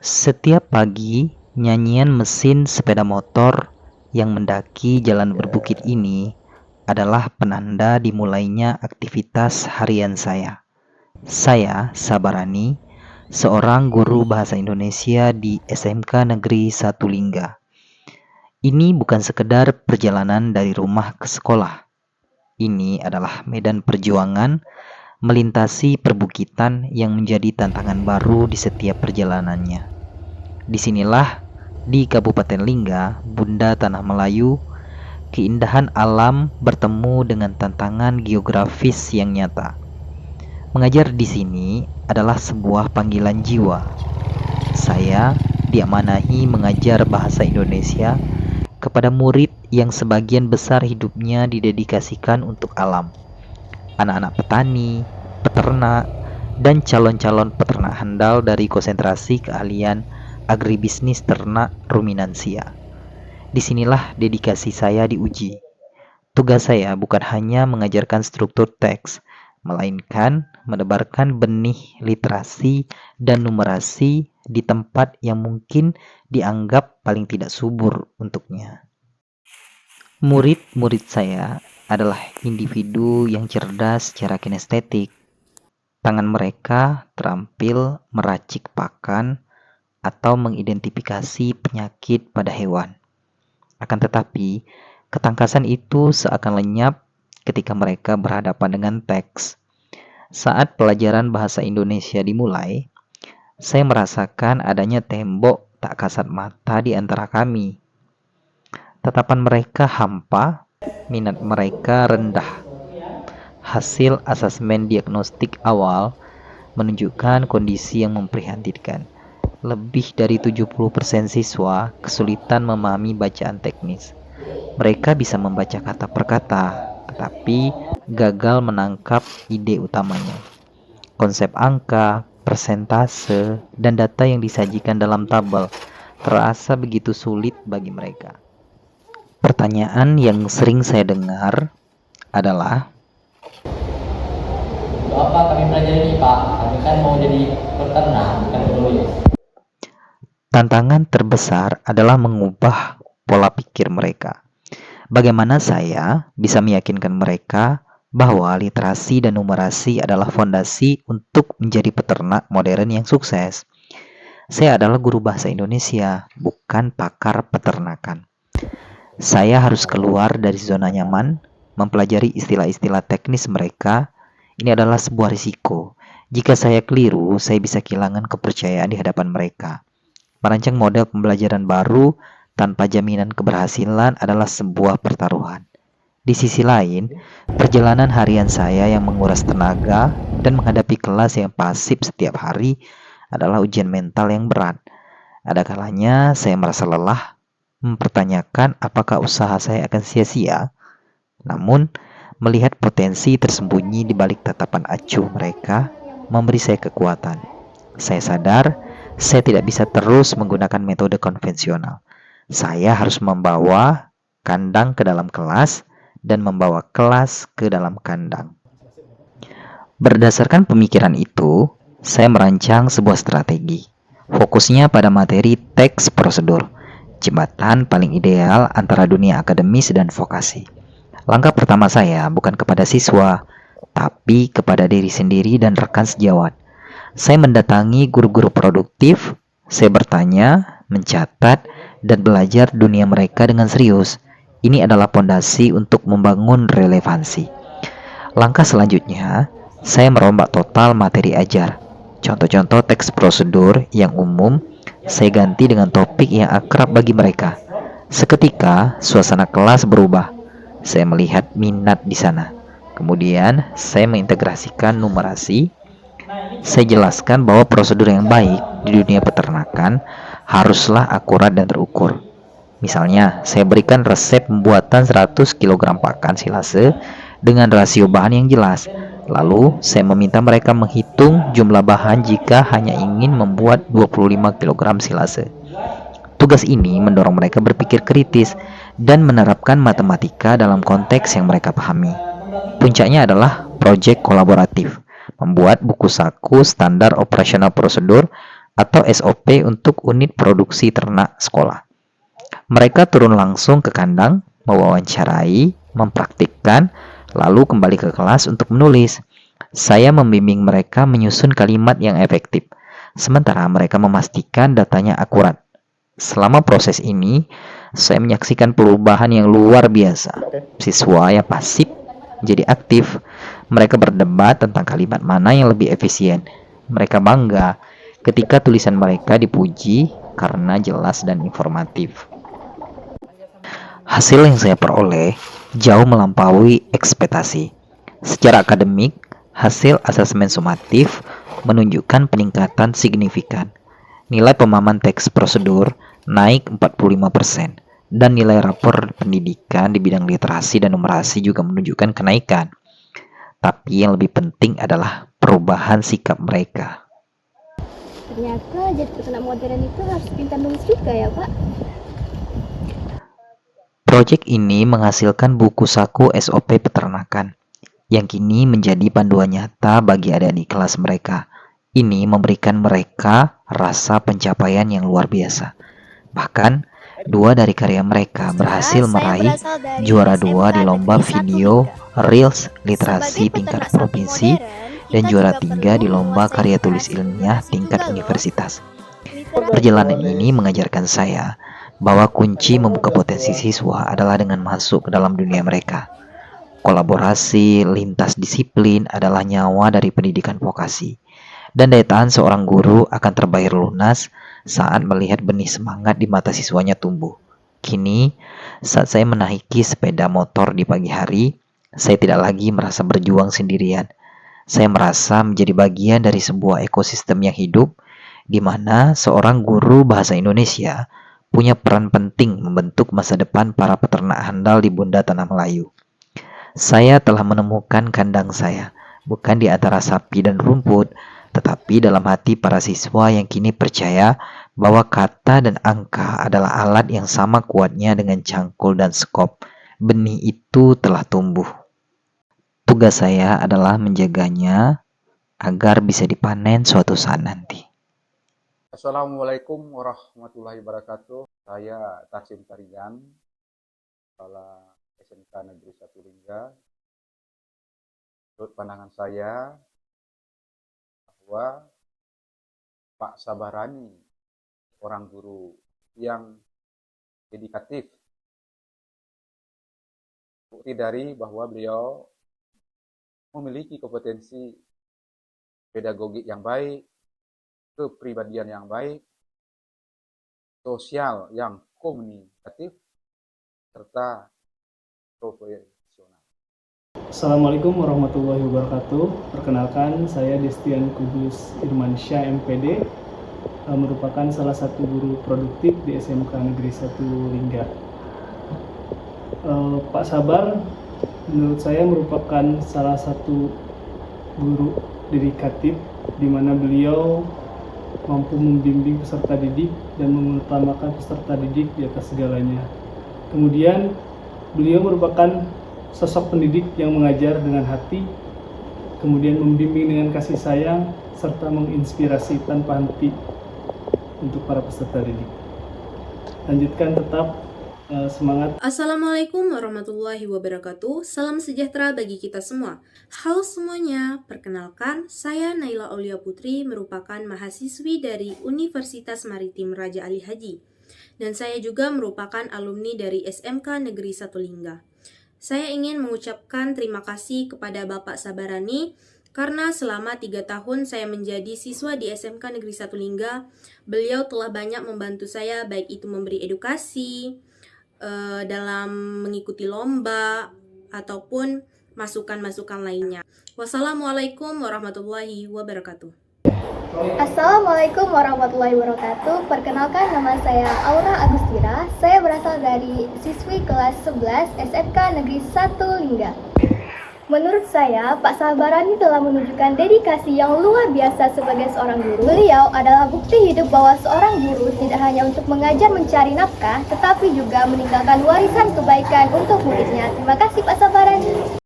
Setiap pagi, nyanyian mesin sepeda motor yang mendaki jalan berbukit ini adalah penanda dimulainya aktivitas harian saya. Saya, Sabarani, seorang guru bahasa Indonesia di SMK Negeri Satu Lingga. Ini bukan sekedar perjalanan dari rumah ke sekolah. Ini adalah medan perjuangan melintasi perbukitan yang menjadi tantangan baru di setiap perjalanannya. Disinilah, di Kabupaten Lingga, Bunda Tanah Melayu, keindahan alam bertemu dengan tantangan geografis yang nyata. Mengajar di sini adalah sebuah panggilan jiwa. Saya diamanahi mengajar bahasa Indonesia kepada murid yang sebagian besar hidupnya didedikasikan untuk alam. Anak-anak petani, peternak, dan calon-calon peternak handal dari konsentrasi keahlian agribisnis ternak ruminansia. Disinilah dedikasi saya diuji. Tugas saya bukan hanya mengajarkan struktur teks, melainkan menebarkan benih literasi dan numerasi di tempat yang mungkin dianggap paling tidak subur untuknya. Murid-murid saya adalah individu yang cerdas secara kinestetik. Tangan mereka terampil meracik pakan atau mengidentifikasi penyakit pada hewan. Akan tetapi, ketangkasan itu seakan lenyap ketika mereka berhadapan dengan teks. Saat pelajaran bahasa Indonesia dimulai, saya merasakan adanya tembok tak kasat mata di antara kami. Tatapan mereka hampa, minat mereka rendah. Hasil asesmen diagnostik awal menunjukkan kondisi yang memprihatinkan. Lebih dari 70% siswa kesulitan memahami bacaan teknis. Mereka bisa membaca kata per kata, tetapi gagal menangkap ide utamanya. Konsep angka, persentase, dan data yang disajikan dalam tabel terasa begitu sulit bagi mereka. Pertanyaan yang sering saya dengar adalah, Apa kami pelajari ini Pak? Kami kan mau jadi peternak, bukan penulis. tantangan terbesar adalah mengubah pola pikir mereka. Bagaimana saya bisa meyakinkan mereka bahwa literasi dan numerasi adalah fondasi untuk menjadi peternak modern yang sukses? Saya adalah guru bahasa Indonesia, bukan pakar peternakan. Saya harus keluar dari zona nyaman, mempelajari istilah-istilah teknis mereka. Ini adalah sebuah risiko. Jika saya keliru, saya bisa kehilangan kepercayaan di hadapan mereka. Merancang model pembelajaran baru tanpa jaminan keberhasilan adalah sebuah pertaruhan. Di sisi lain, perjalanan harian saya yang menguras tenaga dan menghadapi kelas yang pasif setiap hari adalah ujian mental yang berat. Ada kalanya saya merasa lelah, mempertanyakan apakah usaha saya akan sia-sia. Namun, melihat potensi tersembunyi di balik tatapan acuh mereka memberi saya kekuatan. Saya sadar saya tidak bisa terus menggunakan metode konvensional. Saya harus membawa kandang ke dalam kelas dan membawa kelas ke dalam kandang. Berdasarkan pemikiran itu, saya merancang sebuah strategi. Fokusnya pada materi teks prosedur, jembatan paling ideal antara dunia akademis dan vokasi. Langkah pertama saya bukan kepada siswa, tapi kepada diri sendiri dan rekan sejawat. Saya mendatangi guru-guru produktif, saya bertanya, mencatat, dan belajar dunia mereka dengan serius. Ini adalah fondasi untuk membangun relevansi. Langkah selanjutnya, saya merombak total materi ajar. Contoh-contoh teks prosedur yang umum, saya ganti dengan topik yang akrab bagi mereka. Seketika, suasana kelas berubah. Saya melihat minat di sana. Kemudian, saya mengintegrasikan numerasi. Saya jelaskan bahwa prosedur yang baik di dunia peternakan haruslah akurat dan terukur. Misalnya, saya berikan resep pembuatan 100 kg pakan silase dengan rasio bahan yang jelas. Lalu, saya meminta mereka menghitung jumlah bahan jika hanya ingin membuat 25 kg silase. Tugas ini mendorong mereka berpikir kritis dan menerapkan matematika dalam konteks yang mereka pahami. Puncaknya adalah proyek kolaboratif, membuat buku saku standar operasional prosedur atau SOP untuk unit produksi ternak sekolah. Mereka turun langsung ke kandang, mewawancarai, mempraktikkan, lalu kembali ke kelas untuk menulis. Saya membimbing mereka menyusun kalimat yang efektif, sementara mereka memastikan datanya akurat. Selama proses ini, saya menyaksikan perubahan yang luar biasa. Siswa yang pasif jadi aktif. Mereka berdebat tentang kalimat mana yang lebih efisien. Mereka bangga ketika tulisan mereka dipuji karena jelas dan informatif. Hasil yang saya peroleh jauh melampaui ekspektasi. Secara akademik, hasil asesmen sumatif menunjukkan peningkatan signifikan. Nilai pemahaman teks prosedur naik 45%, dan nilai rapor pendidikan di bidang literasi dan numerasi juga menunjukkan kenaikan. Tapi yang lebih penting adalah perubahan sikap mereka. Ternyata jadi peternak modern itu harus pintar nulis juga ya, Pak. Proyek ini menghasilkan buku saku SOP peternakan yang kini menjadi panduan nyata bagi adik-adik kelas mereka. Ini memberikan mereka rasa pencapaian yang luar biasa. Bahkan, 2 dari karya mereka berhasil meraih juara 2 di lomba video Reels literasi tingkat provinsi dan juara 3 di lomba karya tulis ilmiah tingkat universitas. Perjalanan ini mengajarkan saya bahwa kunci membuka potensi siswa adalah dengan masuk ke dalam dunia mereka. Kolaborasi lintas disiplin adalah nyawa dari pendidikan vokasi, dan daya tahan seorang guru akan terbayar lunas saat melihat benih semangat di mata siswanya tumbuh. Kini, saat saya menaiki sepeda motor di pagi hari, saya tidak lagi merasa berjuang sendirian. Saya merasa menjadi bagian dari sebuah ekosistem yang hidup, di mana seorang guru bahasa Indonesia punya peran penting membentuk masa depan para peternak handal di Bunda Tanah Melayu. Saya telah menemukan kandang saya, bukan di antara sapi dan rumput, tetapi dalam hati para siswa yang kini percaya bahwa kata dan angka adalah alat yang sama kuatnya dengan cangkul dan skop. Benih itu telah tumbuh. Tugas saya adalah menjaganya agar bisa dipanen suatu saat nanti. Assalamualaikum warahmatullahi wabarakatuh. Saya Tasim Tarigan, Kepala SMK Negeri 1 Lingga. Menurut pandangan saya bahwa Pak Sabarani, orang guru yang dedikatif, bukti dari bahwa beliau memiliki kompetensi pedagogik yang baik, kepribadian yang baik, sosial yang komunikatif, serta profesional. Assalamualaikum warahmatullahi wabarakatuh. Perkenalkan, saya Destian Kudus Irmansyah MPD, merupakan salah satu guru produktif di SMK Negeri 1 Lingga. Pak Sabar menurut saya merupakan salah satu guru dedikatif di mana beliau mampu membimbing peserta didik dan mengutamakan peserta didik di atas segalanya. Kemudian beliau merupakan sosok pendidik yang mengajar dengan hati, kemudian membimbing dengan kasih sayang, serta menginspirasi tanpa henti untuk para peserta didik. Lanjutkan tetap semangat. Assalamualaikum warahmatullahi wabarakatuh. Salam sejahtera bagi kita semua. Halo semuanya, perkenalkan saya Naila Aulia Putri, merupakan mahasiswi dari Universitas Maritim Raja Ali Haji. Dan saya juga merupakan alumni dari SMK Negeri 1 Lingga. Saya ingin mengucapkan terima kasih kepada Bapak Sabarani karena selama 3 tahun saya menjadi siswa di SMK Negeri 1 Lingga, beliau telah banyak membantu saya, baik itu memberi edukasi, dalam mengikuti lomba, ataupun masukan-masukan lainnya. Wassalamualaikum warahmatullahi wabarakatuh. Assalamualaikum warahmatullahi wabarakatuh. Perkenalkan, nama saya Aura Agustira. Saya berasal dari siswi kelas 11 SMK Negeri 1 Lingga. Menurut saya, Pak Sabarani telah menunjukkan dedikasi yang luar biasa sebagai seorang guru. Beliau adalah bukti hidup bahwa seorang guru tidak hanya untuk mengajar mencari nafkah, tetapi juga meninggalkan warisan kebaikan untuk muridnya. Terima kasih Pak Sabarani.